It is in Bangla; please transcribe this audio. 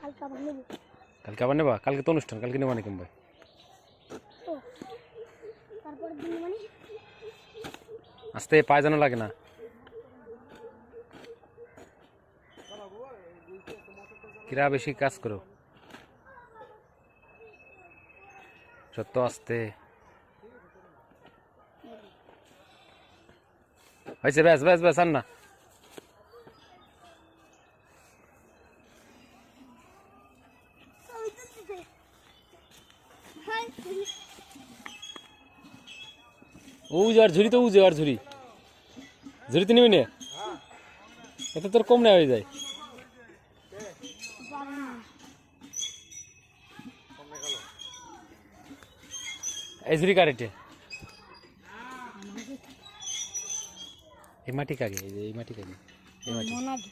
কালকে আবার নেবা? কালকে তো অনুষ্ঠান, কালকে নেবা নাকি ভাই? আস্তে, পায়ে যেন লাগে না। কিরা বেশি কাজ করো, যত আস্তে হয়েছে। ব্যাস ব্যাস ব্যাস, আর না। আর ঝুড়ি তো উজে, আর ঝুড়ি ঝুড়িতে নিবি না, এতে তোর কম নেওয়া হয়ে যায়। এই ঝুড়ি কারেটে, এই মাটি কাগে, এই মাটি কাগে, এই মাটি।